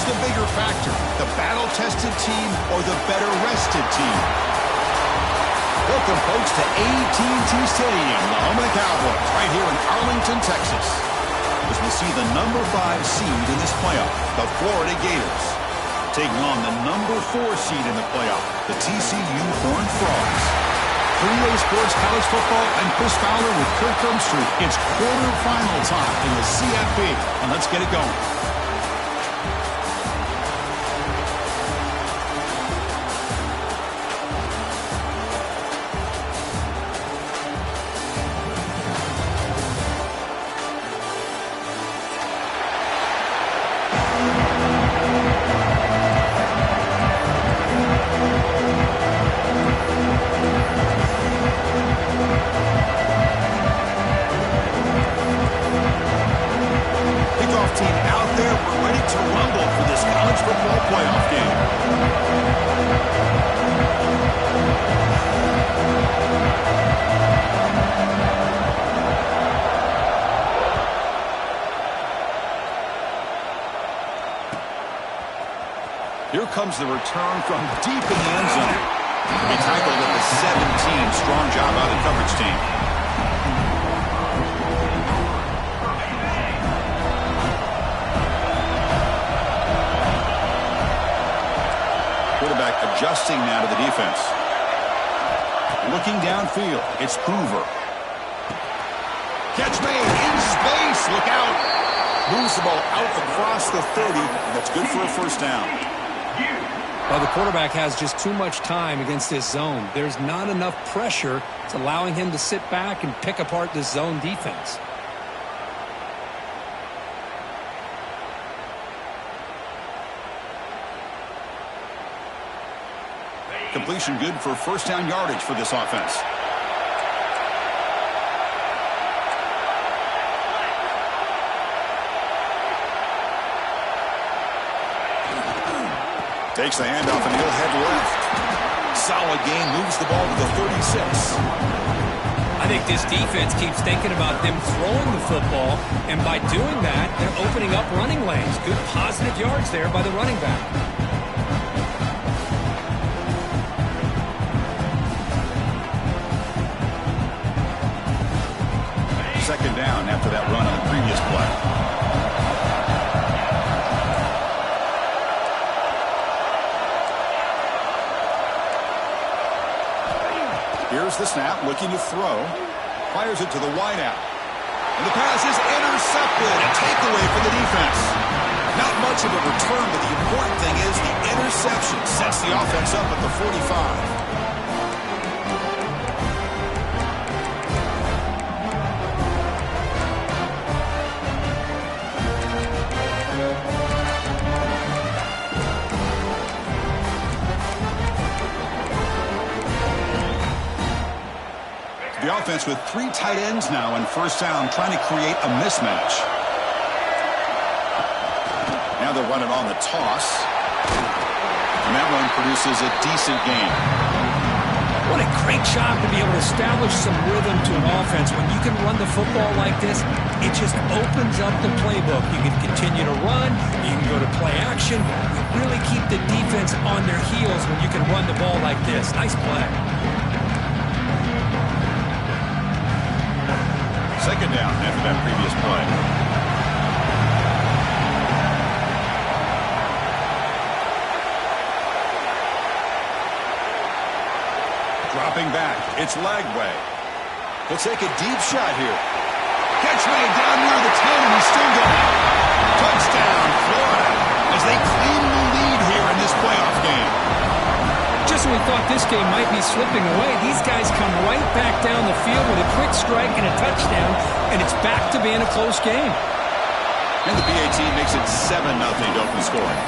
Who's the bigger factor, the battle-tested team or the better-rested team? Welcome, folks, to AT&T Stadium, the home of the Cowboys, right here in Arlington, Texas, as we see the number 5 seed in this playoff, the Florida Gators, taking on the number 4 seed in the playoff, the TCU Horned Frogs. 3A Sports College Football and Chris Fowler with Kirk Herbstreit. It's quarterfinal time in the CFP, and let's get it going. Here comes the return from deep in the end zone. To be tackled at the 17. Strong job by the coverage team. Quarterback adjusting now to the defense. Looking downfield, it's Hoover. Catch made in space. Look out. Moves the ball out across the 30. That's good for a first down. Well, the quarterback has just too much time against this zone. There's not enough pressure. It's allowing him to sit back and pick apart this zone defense. Completion good for first down yardage for this offense. Takes the handoff and he'll head left. Solid gain, moves the ball to the 36. I think this defense keeps thinking about them throwing the football, and by doing that, they're opening up running lanes. Good positive yards there by the running back. Second down after that run on the previous play. Here's the snap, looking to throw. Fires it to the wideout. And the pass is intercepted. A takeaway for the defense. Not much of a return, but the important thing is the interception sets the offense up at the 45. The offense with 3 tight ends now in first down, trying to create a mismatch. Now they're running on the toss. And that one produces a decent gain. What a great job to be able to establish some rhythm to an offense. When you can run the football like this, it just opens up the playbook. You can continue to run. You can go to play action. You really keep the defense on their heels when you can run the ball like this. Nice play. Second down after that previous play. Dropping back. It's Lagway. He'll take a deep shot here. Catch made down near the 10, and he's still going. Touchdown, Florida, as they claim the lead here in this playoff game. Just when we thought this game might be slipping away, these guys come right back down the field with a quick strike and a touchdown, and it's back to being a close game. And the BAT makes it 7-0 to open scoring.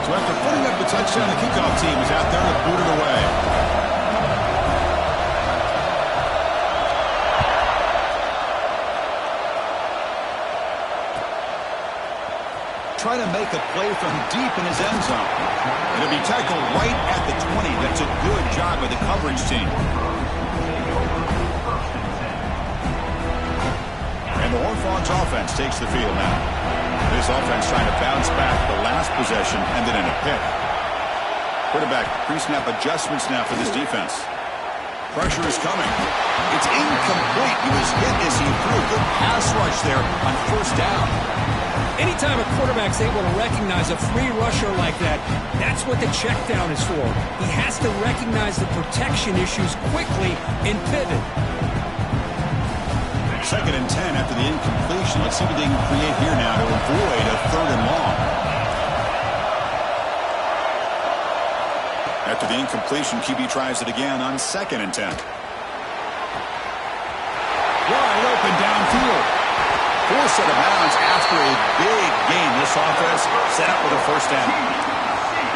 So after putting up the touchdown, the kickoff team is out there to boot it away. Trying to make a play from deep in his end zone. It'll be tackled right at the 20. That's a good job by the coverage team. And the Horned Frogs offense takes the field now. This offense trying to bounce back the last possession, ended in a pick. Quarterback pre-snap adjustments now for this defense. Pressure is coming. It's incomplete. He was hit as he threw. Good pass rush there on first down. Anytime a quarterback's able to recognize a free rusher like that, that's what the check down is for. He has to recognize the protection issues quickly and pivot. 2nd and 10 after the incompletion. Let's see what they can create here now to avoid a 3rd and long. After the incompletion, QB tries it again on 2nd and 10. Wide open downfield. Forced out of bounds after a big gain. This offense set up with a first down.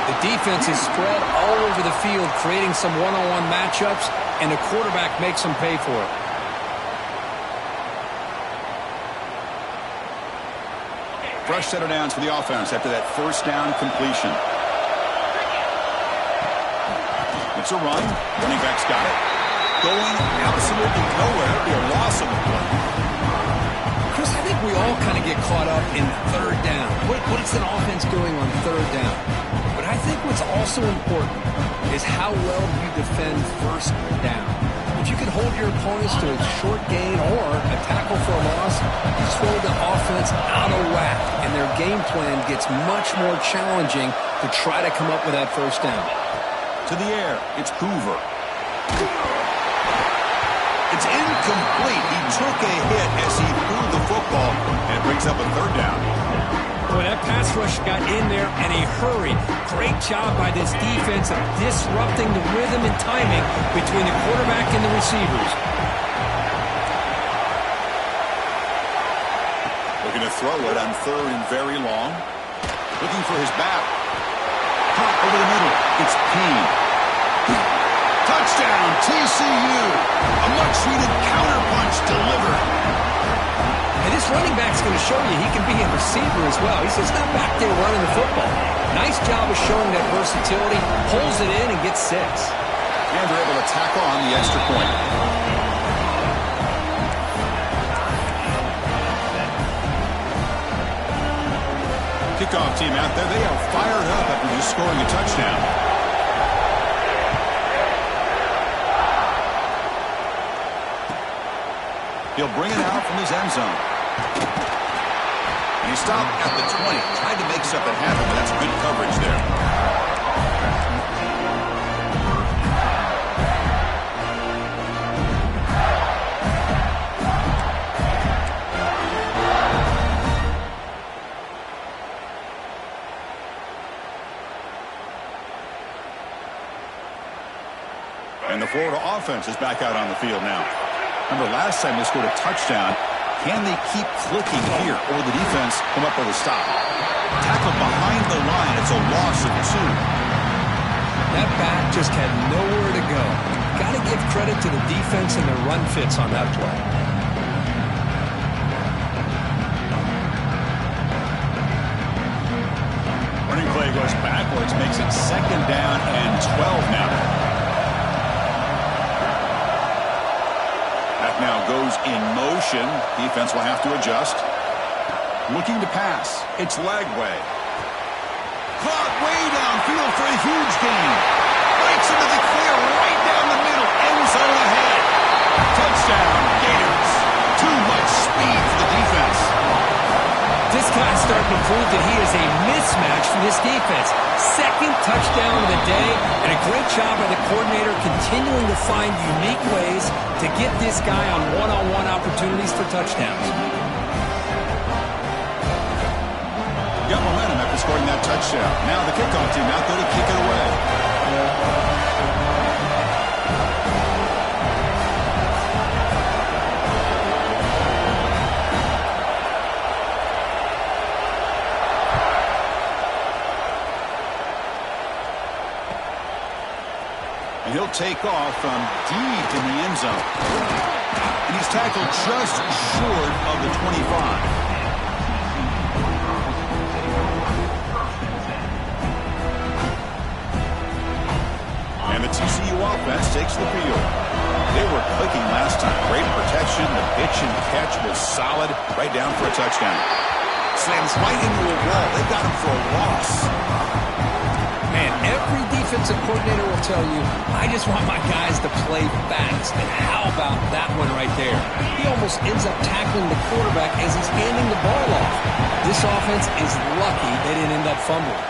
The defense is spread all over the field, creating some one-on-one matchups, and the quarterback makes them pay for it. Fresh set of downs for the offense after that first down completion. It's a run. Running back's got it. Going absolutely nowhere. It'll be a loss of the play. Chris, I think we all kind of get caught up in 3rd down. What is an offense doing on 3rd down? But I think what's also important is how well you defend 1st down. If you can hold your opponents to a short gain or a tackle for a loss, you throw the offense out of whack, and their game plan gets much more challenging to try to come up with that 1st down. To the air, it's Hoover. It's incomplete. He took a hit as he threw the football, and it brings up a 3rd down. Boy, that pass rush got in there in a hurry. Great job by this defense of disrupting the rhythm and timing between the quarterback and the receivers. Looking to throw it on 3rd and very long. Looking for his back. Caught over the middle. It's Payne. Touchdown, TCU. A much-needed counterpunch delivered. And this running back's going to show you he can be a receiver as well. He's just not back there running the football. Nice job of showing that versatility. Pulls it in and gets 6. And they're able to tack on the extra point. Kickoff team out there. They are fired up after just scoring a touchdown. He'll bring it out from his end zone. And he stopped at the 20. Tried to make something happen, but that's good coverage there. And the Florida offense is back out on the field now. Remember, last time they scored a touchdown. Can they keep clicking here, or will the defense come up with a stop? Tackle behind the line. It's a loss of 2. That back just had nowhere to go. Got to give credit to the defense and their run fits on that play. Running play goes backwards, makes it 2nd down and 12 now. Now goes in motion. Defense will have to adjust. Looking to pass. It's Lagway. Caught way downfield for a huge gain. Breaks into the clear right down the middle. End zone ahead. Touchdown, Gators. Too much speed for the defense. This guy's starting to prove that he is a mismatch for this defense. 2nd touchdown of the day, and a great job by the coordinator continuing to find unique ways to get this guy on one-on-one opportunities for touchdowns. Got momentum after scoring that touchdown. Now the kickoff team out there to kick it away. And he'll take off from deep in the end zone. And he's tackled just short of the 25. And the TCU offense takes the field. They were clicking last time. Great protection. The pitch and catch was solid. Right down for a touchdown. Slams right into a wall. They got him for a loss. Man, every defensive coordinator will tell you, I just want my guys to play fast. And how about that one right there? He almost ends up tackling the quarterback as he's handing the ball off. This offense is lucky they didn't end up fumbling.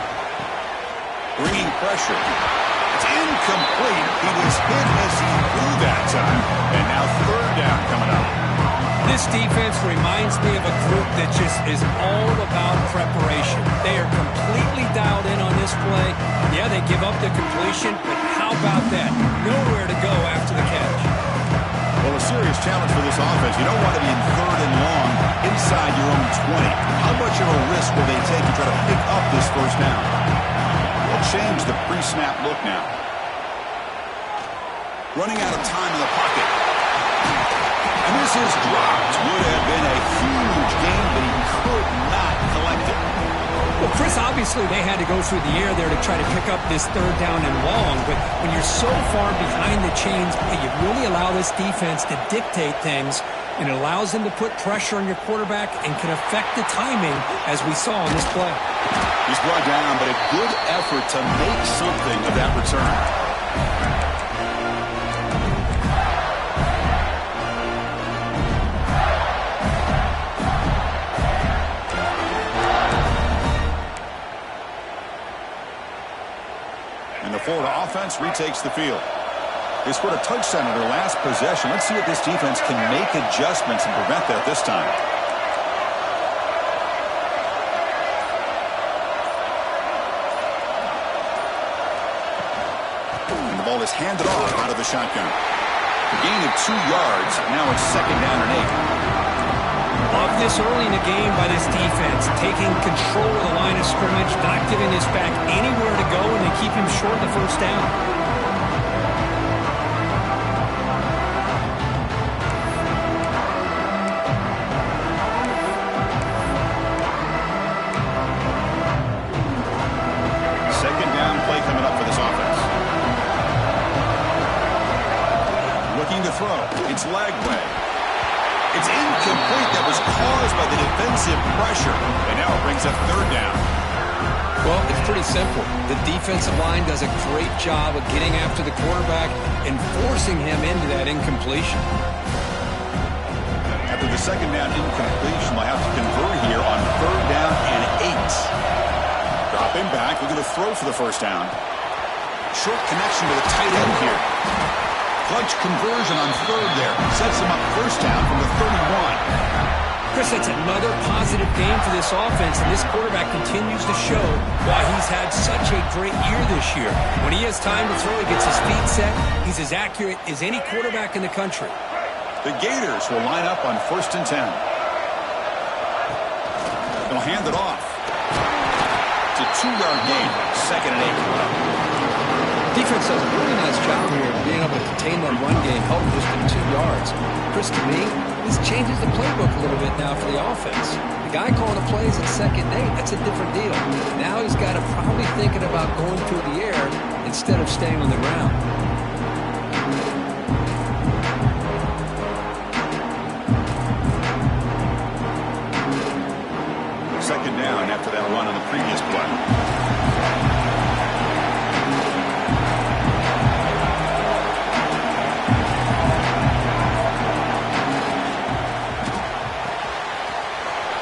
Bringing pressure. It's incomplete. He was hit as he threw that time. And now third down coming up. This defense reminds me of a group that just is all about preparation. They are completely dialed in on this play. Yeah, they give up the completion, but how about that? Nowhere to go after the catch. Well, a serious challenge for this offense. You don't want to be in third and long inside your own 20. How much of a risk will they take to try to pick up this first down? They'll change the pre-snap look now. Running out of time in the pocket. And this is dropped. Would have been a huge gain, but he could not collect it. Well, Chris, obviously they had to go through the air there to try to pick up this third down and long, but when you're so far behind the chains, you really allow this defense to dictate things, and it allows them to put pressure on your quarterback and can affect the timing, as we saw in this play. He's brought down, but a good effort to make something of that return. And the Florida offense retakes the field. They scored a touchdown in their last possession. Let's see if this defense can make adjustments and prevent that this time. And the ball is handed off out of the shotgun. A gain of 2 yards. Now it's second down and 8. Love this early in the game by this defense, taking control of the line of scrimmage, not giving this back anywhere to go, and they keep him short of the first down. Second down play coming up for this offense. Looking to throw. It's Lagway. It's incomplete. That was caused by the defensive pressure. And now it brings up third down. Well, it's pretty simple. The defensive line does a great job of getting after the quarterback and forcing him into that incompletion. After the second down incompletion, they'll have to convert here on third down and 8. Drop him back. We're going to throw for the first down. Short connection to the tight end here. Clutch conversion on third there. Sets him up first down from the 31. Chris, that's another positive game for this offense, and this quarterback continues to show why he's had such a great year this year. When he has time to throw, he gets his feet set. He's as accurate as any quarterback in the country. The Gators will line up on 1st and 10. They'll hand it off. It's a 2-yard gain. Second and 8. Defense does a really nice job here of being able to contain that run game, held just at 2 yards. Chris, to me, this changes the playbook a little bit now for the offense. The guy calling the plays at 2nd and 8, that's a different deal. Now he's got to probably thinking about going through the air instead of staying on the ground. Second down after that run on the previous play.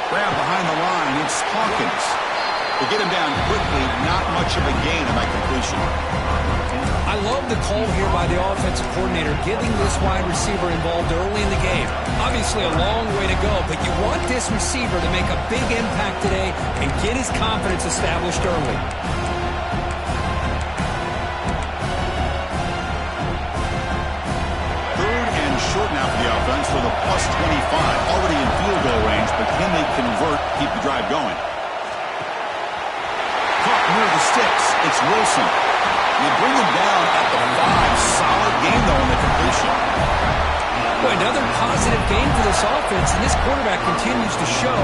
Grab behind the line. It's Hawkins. They get him down quickly. Not much of a gain on that completion. I love the call here by the offensive coordinator, getting this wide receiver involved early in the game. Obviously a long way to go, but you want this receiver to make a big impact today and get his confidence established early. Third and short now for the offense for the plus 25. Already in field goal range, but can they convert, keep the drive going? Caught near the sticks. It's Wilson. They bring him down at the 5. Solid game, though, in the completion. Boy, another positive game for this offense, and this quarterback continues to show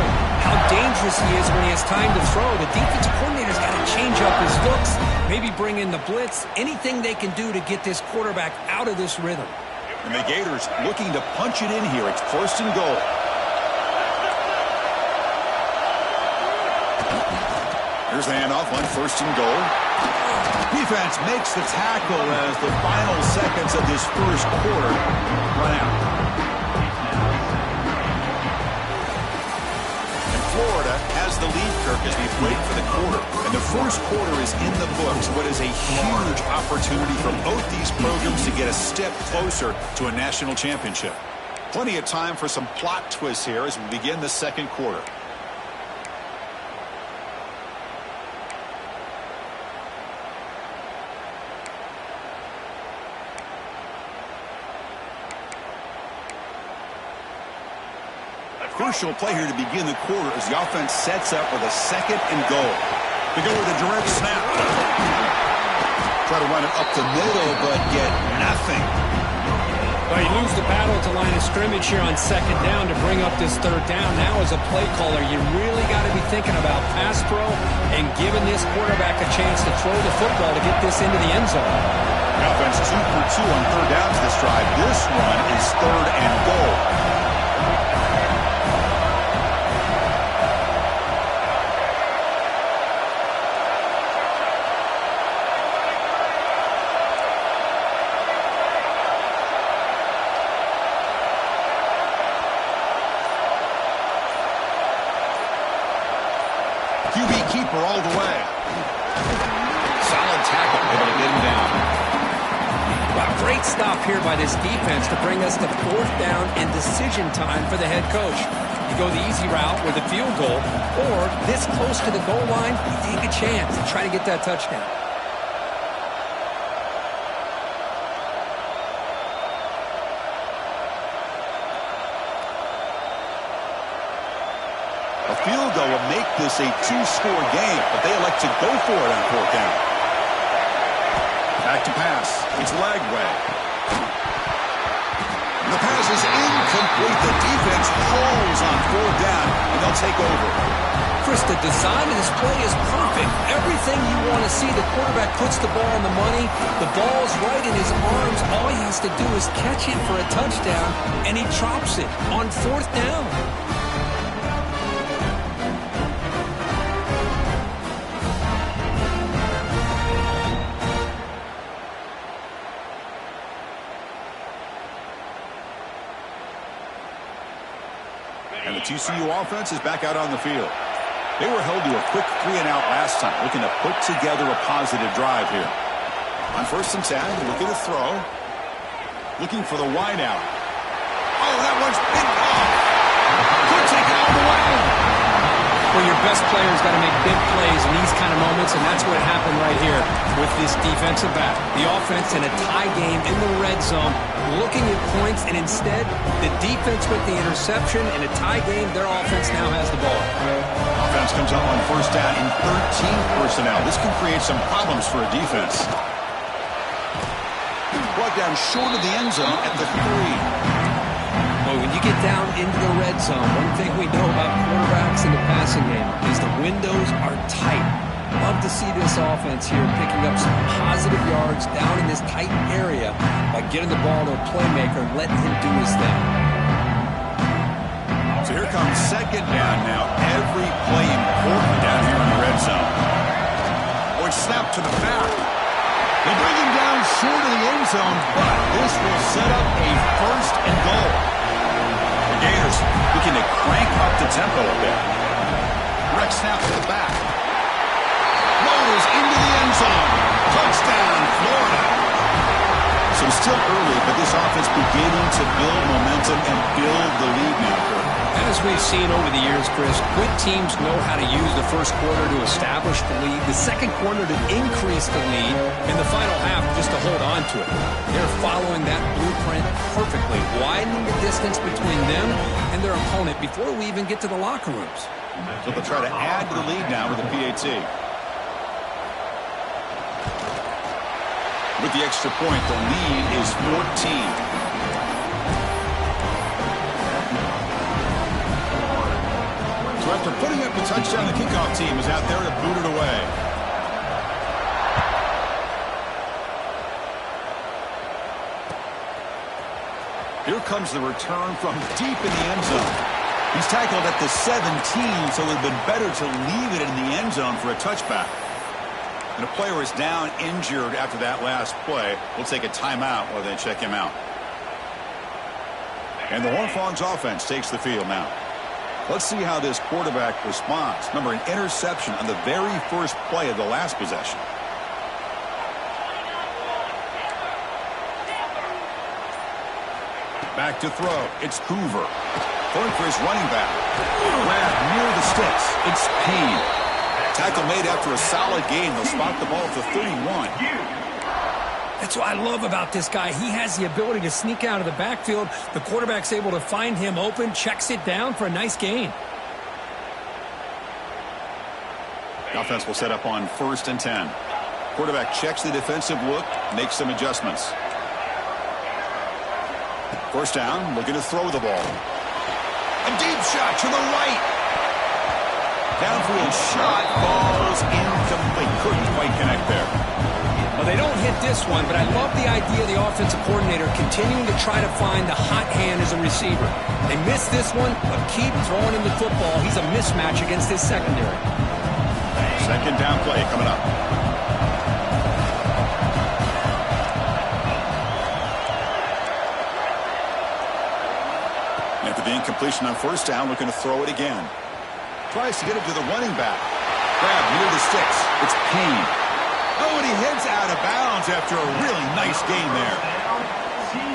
how dangerous he is when he has time to throw. The defensive coordinator's got to change up his looks, maybe bring in the blitz, anything they can do to get this quarterback out of this rhythm. And the Gators looking to punch it in here. It's 1st and goal. Here's the handoff on 1st and goal. Defense makes the tackle as the final seconds of this first quarter run out. Florida has the lead, Kirk, as we wait for the quarter. And the first quarter is in the books. What is a huge opportunity for both these programs to get a step closer to a national championship. Plenty of time for some plot twists here as we begin the second quarter. Crucial play here to begin the quarter as the offense sets up with a 2nd and goal. They go with a direct snap. Try to run it up the middle, but get nothing. Well, you lose the battle to line of scrimmage here on 2nd down to bring up this 3rd down. Now as a play caller, you really got to be thinking about pass pro and giving this quarterback a chance to throw the football to get this into the end zone. The offense 2 for 2 on 3rd down to this drive. This one is 3rd and goal. QB keeper all the way. Solid tackle, able to get him down. Wow, great stop here by this defense to bring us to 4th down and decision time for the head coach. You go the easy route with a field goal, or this close to the goal line, you take a chance and try to get that touchdown. A field goal will make this a 2-score game, but they elect to go for it on 4th down. Back to pass. It's Lagway. The pass is incomplete. The defense holds on 4th down, and they'll take over. Chris, the design of this play is perfect. Everything you want to see. The quarterback puts the ball on the money. The ball's right in his arms. All he has to do is catch it for a touchdown, and he drops it on 4th down. And the TCU offense is back out on the field. They were held to a quick 3-and-out last time, looking to put together a positive drive here. On 1st and 10, looking to throw. Looking for the wide out. Oh, that one's picked off. Could take it all the way. Well, your best player's got to make big plays in these kind of moments, and that's what happened right here with this defensive back. The offense in a tie game in the red zone, looking at points, and instead, the defense with the interception. In a tie game, their offense now has the ball. Offense comes up on 1st down in 13 personnel. This can create some problems for a defense. Brought down short of the end zone at the 3. Well, when you get down into the red zone, one thing we know about quarterbacks in the passing game is the windows are tight. Love to see this offense here picking up some positive yards down in this tight area by getting the ball to a playmaker and letting him do his thing. So here comes 2nd down now. Every play important down here in the red zone. Or snap to the back. They bring him down short of the end zone, but this will set up a 1st and goal. The Gators looking to crank up the tempo a bit. Direct snap to the back. Rolls into the end zone. Touchdown, Florida. So still early, but this offense beginning to build momentum and build the lead now, Kirk. As we've seen over the years, Chris, good teams know how to use the first quarter to establish the lead, the second quarter to increase the lead, and the final half just to hold on to it. They're following that blueprint perfectly, widening the distance between them and their opponent before we even get to the locker rooms. So they'll try to add to the lead now with the PAT. With the extra point, the lead is 14. So after putting up the touchdown, the kickoff team is out there to boot it away. Here comes the return from deep in the end zone. He's tackled at the 17, so it would have been better to leave it in the end zone for a touchback. And a player is down injured after that last play. We'll take a timeout while they check him out. And the Horned Frogs offense takes the field now. Let's see how this quarterback responds. Remember, an interception on the very first play of the last possession. Back to throw. It's Hoover. Going for his running back. Grabbed near the sticks. It's Payne. Tackle made after a solid game. They'll spot the ball at the 31. That's what I love about this guy. He has the ability to sneak out of the backfield. The quarterback's able to find him open, checks it down for a nice gain. The offense will set up on 1st and 10. Quarterback checks the defensive look, makes some adjustments. First down, looking to throw the ball. A deep shot to the right. Downfield shot falls incomplete. Couldn't quite connect there. Well, they don't hit this one, but I love the idea of the offensive coordinator continuing to try to find the hot hand as a receiver. They missed this one, but keep throwing him the football. He's a mismatch against his secondary. Second down play coming up. After the incompletion on first down, looking to throw it again. Tries to get it to the running back. Grab near the sticks. It's Payne. Oh, and he heads out of bounds after a really nice game there.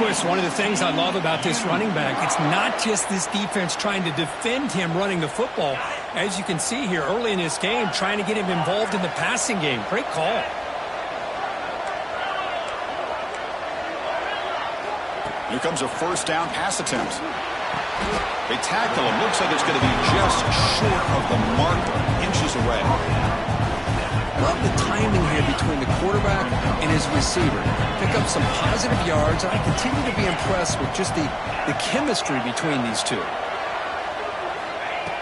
Chris, one of the things I love about this running back, it's not just this defense trying to defend him running the football. As you can see here early in this game, trying to get him involved in the passing game. Great call. Here comes a first down pass attempt. They tackle him. Looks like it's going to be just short of the marker, inches away. Love the timing here between the quarterback and his receiver. Pick up some positive yards, and I continue to be impressed with just the chemistry between these two.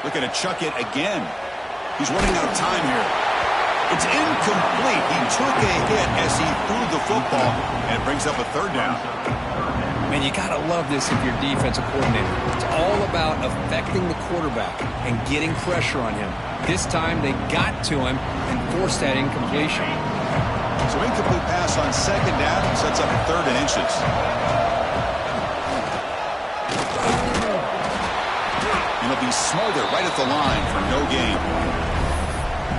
Looking to chuck it again. He's running out of time here. It's incomplete. He took a hit as he threw the football, and it brings up a third down. Man, you got to love this if you're defensive coordinator. It's all about affecting the quarterback and getting pressure on him. This time they got to him and forced that incompletion. So incomplete pass on second down sets up a third and inches. And it'll be smothered right at the line for no gain.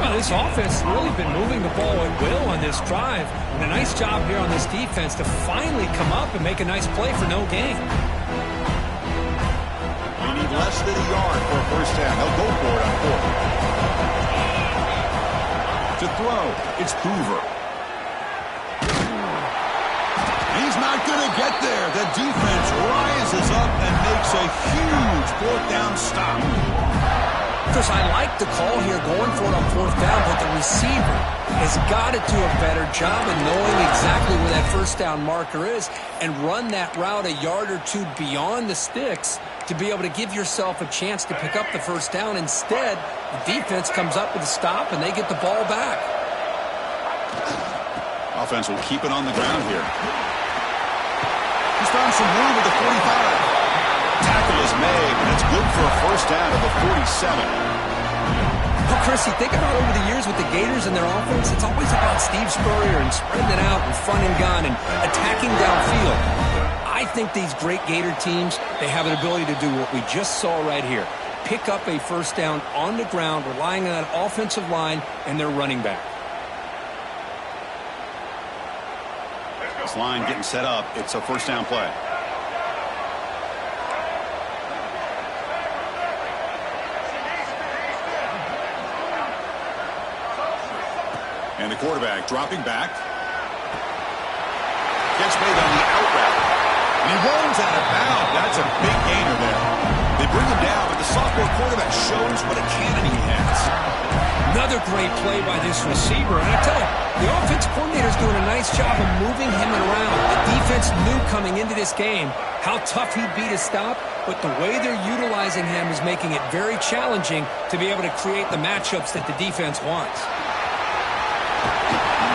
Well, this offense has really been moving the ball at will on this drive. And a nice job here on this defense to finally come up and make a nice play for no gain. They need less than a yard for a first down. They'll go for it on fourth. To throw, it's Hoover. He's not going to get there. The defense rises up and makes a huge fourth down stop. Chris, I like the call here going for it on fourth down, but the receiver has got to do a better job of knowing exactly where that first down marker is and run that route a yard or two beyond the sticks to be able to give yourself a chance to pick up the first down. Instead, the defense comes up with a stop and they get the ball back. Offense will keep it on the ground here. He's found some room at the 45. Tackle is made, and it's good for a first down at the 47. Well, Chris, you think about over the years with the Gators and their offense, it's always about Steve Spurrier and spreading it out and fun and gun and attacking downfield. I think these great Gator teams, they have an ability to do what we just saw right here. Pick up a first down on the ground, relying on that offensive line and their running back. This line getting set up. It's a first down play. And the quarterback dropping back. Gets made on the out route. And he rolls out of bounds. That's a big gainer there. They bring him down, but the sophomore quarterback shows what a cannon he has. Another great play by this receiver. And I tell you, the offensive coordinator is doing a nice job of moving him around. The defense knew coming into this game how tough he'd be to stop, but the way they're utilizing him is making it very challenging to be able to create the matchups that the defense wants.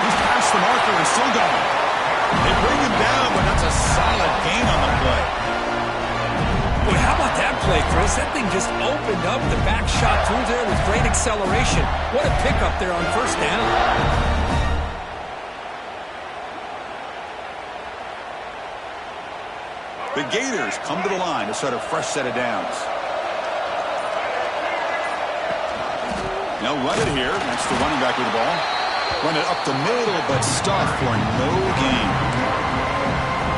He's past the marker and still going. They bring him down, but that's a solid gain on the play. Boy, how about that play, Chris? That thing just opened up. The back shot through there with great acceleration. What a pickup there on first down. The Gators come to the line to start a fresh set of downs. Now run it here. That's the running back with the ball. Run it up the middle, but stuffed for no gain.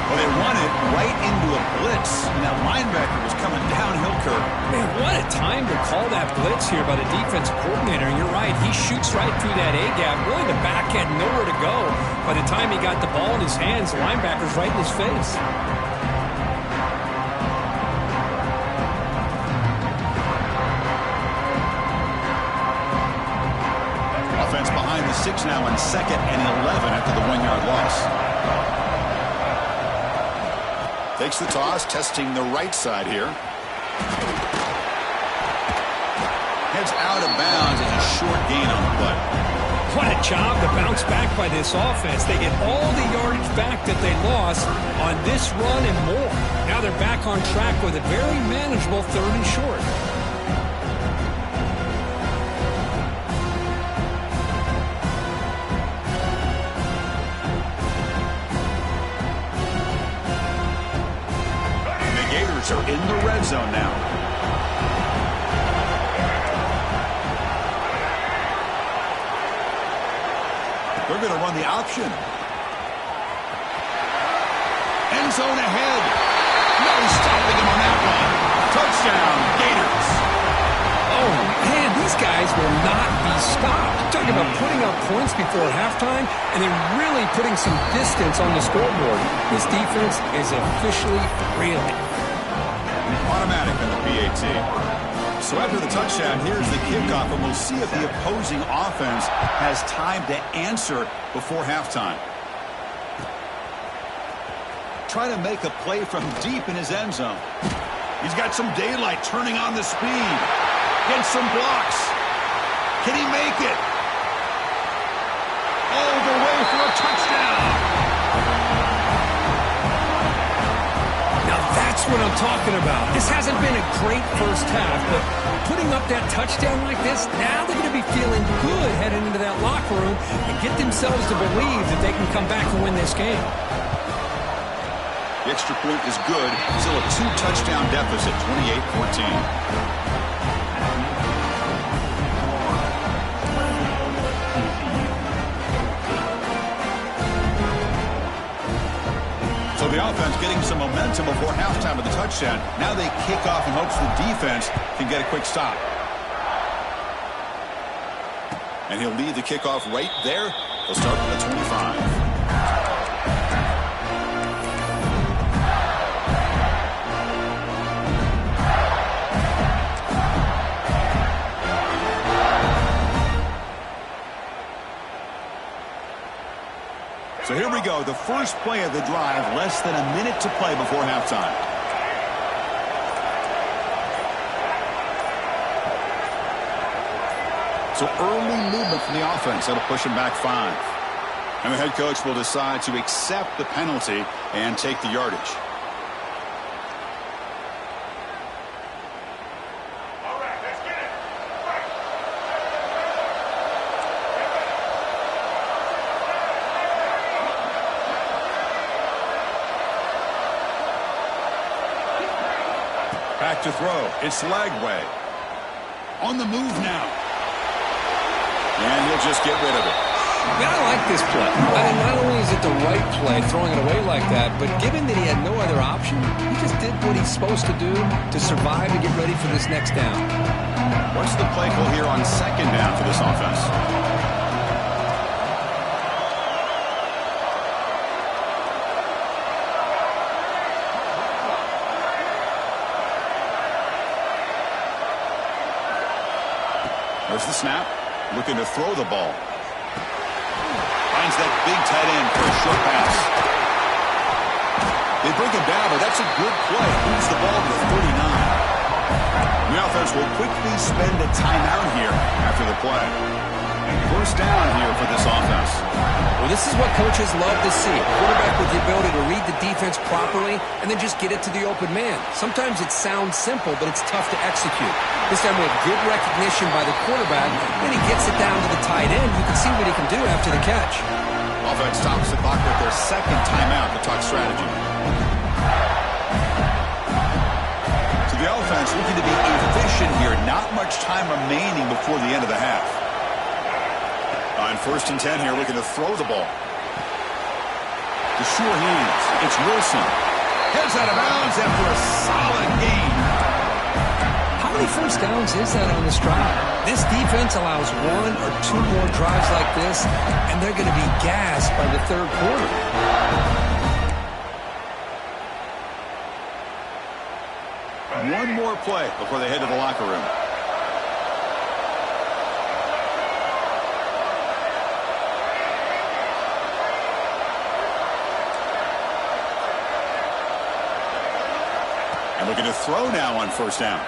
Well, they run it right into a blitz, and that linebacker was coming downhill curve. Man, what a time to call that blitz here by the defensive coordinator. And you're right, he shoots right through that A-gap. Really, the back had nowhere to go. By the time he got the ball in his hands, the linebacker's right in his face. Offense behind the 6 now on 2nd and 11 after the 1-yard loss. Takes the toss, testing the right side here. Heads out of bounds as a short gain on the play. What a job to bounce back by this offense. They get all the yardage back that they lost on this run and more. Now they're back on track with a very manageable 3rd and short. Are in the red zone now. They're going to run the option. End zone ahead. No stopping him on that one. Touchdown, Gators. Oh, man, these guys will not be stopped. Talking about putting up points before halftime and then really putting some distance on the scoreboard. This defense is officially reeling. Automatic in the PAT. So after the touchdown, here's the kickoff, and we'll see if the opposing offense has time to answer before halftime. Try to make a play from deep in his end zone. He's got some daylight turning on the speed. Gets some blocks. Can he make it? All the way for a touchdown. That's what I'm talking about. This hasn't been a great first half, but putting up that touchdown like this, now they're going to be feeling good heading into that locker room and get themselves to believe that they can come back and win this game. The extra point is good. Still a 2-touchdown deficit, 28-14. So the offense getting some momentum before halftime of the touchdown. Now they kick off in hopes the defense can get a quick stop. And he'll lead the kickoff right there. They'll start from the 25. So here we go, the first play of the drive, less than a minute to play before halftime. So early movement from the offense, that'll push him back 5. And the head coach will decide to accept the penalty and take the yardage. Back to throw. It's Lagway. On the move now. And he'll just get rid of it. Yeah, I like this play. I mean, not only is it the right play, throwing it away like that, but given that he had no other option, he just did what he's supposed to do to survive and get ready for this next down. What's the play call here on 2nd down for this offense? There's the snap. Looking to throw the ball. Finds that big tight end for a short pass. They bring him down, but that's a good play. Moves the ball to the 39. The offense will quickly spend a timeout here after the play. And first down here for this offense. Well, this is what coaches love to see. A quarterback with the ability to read the defense properly and then just get it to the open man. Sometimes it sounds simple, but it's tough to execute. This time with good recognition by the quarterback, then he gets it down to the tight end. You can see what he can do after the catch. Offense stops the clock with their second timeout to talk strategy. So the offense looking to be efficient here. Not much time remaining before the end of the half. On 1st and 10 here, looking to throw the ball. The sure hands. It's Wilson. Heads out of bounds after a solid gain. How many first downs is that on this drive? This defense allows 1 or 2 more drives like this, and they're going to be gassed by the 3rd quarter. One more play before they head to the locker room. And looking to throw now on 1st down.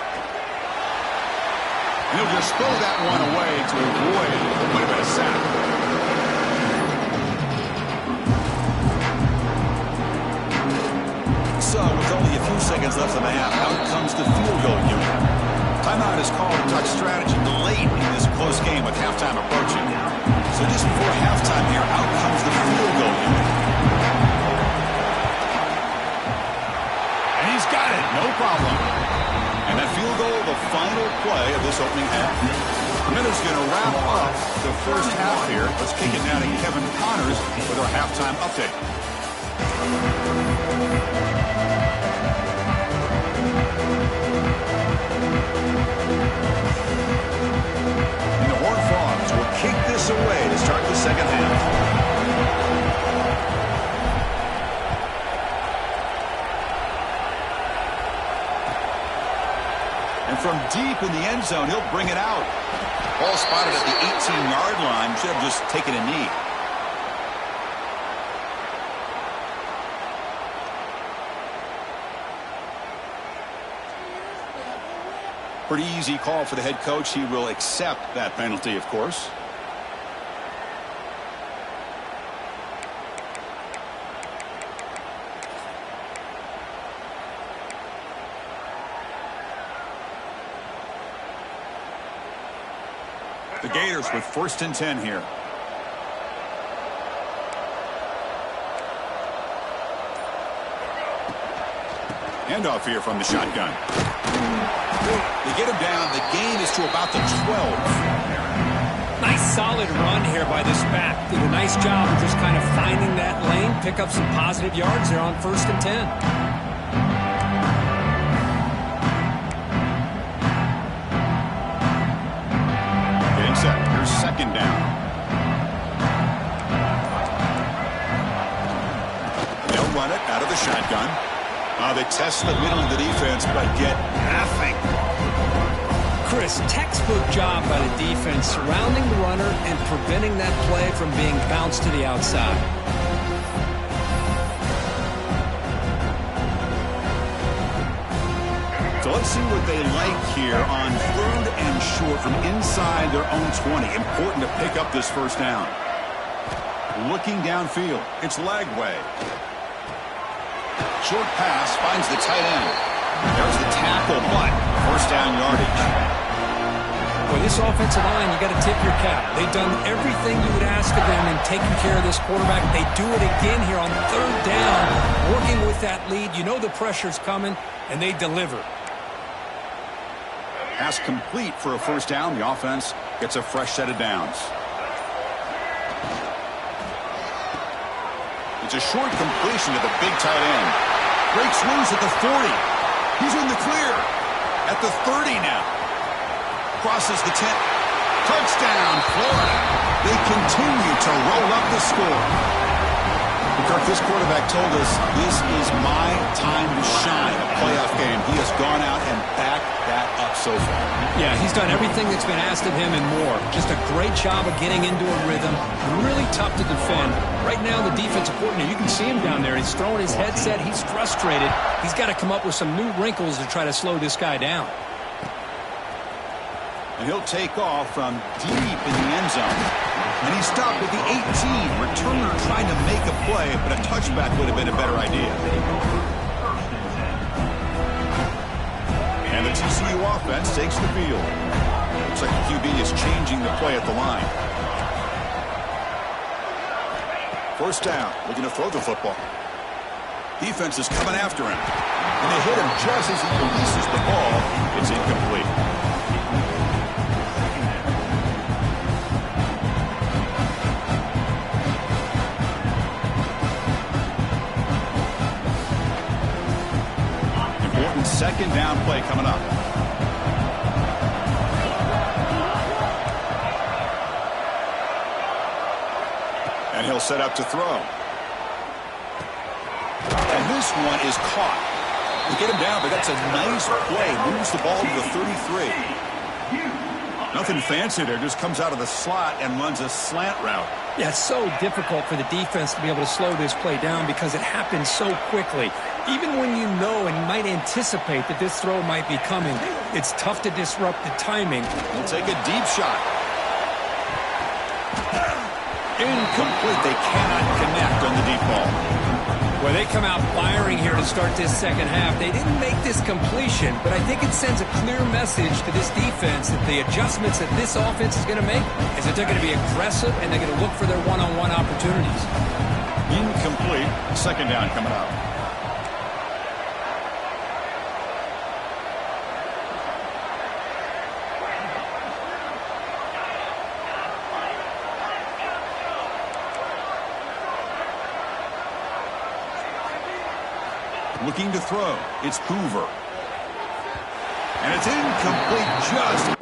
And he'll just throw that one away to avoid what would have been a sack. So with only a few seconds left in the half, out comes the field goal unit. Timeout is called to talk strategy late in this close game with halftime approaching. So just before halftime here, out comes the field goal unit. And he's got it, no problem. And that field goal, the final play of this opening half. The Minnows going to wrap up the first half here. Let's kick it now to Kevin Connors with our halftime update. And the Horned Frogs will kick this away to start the second half. And from deep in the end zone, he'll bring it out. Ball spotted at the 18-yard line. Should have just taken a knee. Pretty easy call for the head coach. He will accept that penalty, of course. The Gators with 1st and 10 here. Handoff here from the shotgun. They get him down. The gain is to about the 12. Nice solid run here by this back. Did a nice job of just kind of finding that lane, pick up some positive yards there on 1st and 10. Getting set. Here's 2nd down. They'll run it out of the shotgun. They test the middle of the defense, but get nothing. Chris, textbook job by the defense surrounding the runner and preventing that play from being bounced to the outside. So let's see what they like here on 3rd and short from inside their own 20. Important to pick up this 1st down. Looking downfield. It's Lagway. Short pass finds the tight end. There's the tackle, but 1st down yardage. Well, this offensive line, you got to tip your cap. They've done everything you would ask of them in taking care of this quarterback. They do it again here on 3rd down, working with that lead. You know the pressure's coming, and they deliver. Pass complete for a 1st down. The offense gets a fresh set of downs. It's a short completion to the big tight end. Breaks loose at the 40. He's in the clear. At the 30 now. Crosses the 10. Touchdown, Florida. They continue to roll up the score. Kirk, this quarterback told us this is my time to shine. A playoff game. He has gone out and backed that up so far. Yeah, he's done everything that's been asked of him and more. Just a great job of getting into a rhythm. Really tough to defend. Right now, the defensive coordinator, you can see him down there. He's throwing his headset. He's frustrated. He's got to come up with some new wrinkles to try to slow this guy down. And he'll take off from deep in the end zone. And he stopped at the 18. Returner trying to make a play, but a touchback would have been a better idea. And the TCU offense takes the field. Looks like the QB is changing the play at the line. First down, looking to throw the football. Defense is coming after him. And they hit him just as he releases the ball. It's incomplete. Second down play coming up. And he'll set up to throw. And this one is caught. We get him down, but that's a nice play. Moves the ball to the 33. Nothing fancy there. Just comes out of the slot and runs a slant route. Yeah, it's so difficult for the defense to be able to slow this play down because it happens so quickly. Even when you know and might anticipate that this throw might be coming, it's tough to disrupt the timing. He'll take a deep shot. Incomplete. They cannot connect on the deep ball. Well, they come out firing here to start this second half. They didn't make this completion, but I think it sends a clear message to this defense that the adjustments that this offense is going to make is that they're going to be aggressive and they're going to look for their one-on-one opportunities. Incomplete. Second down coming up. Looking to throw. It's Hoover. And it's incomplete just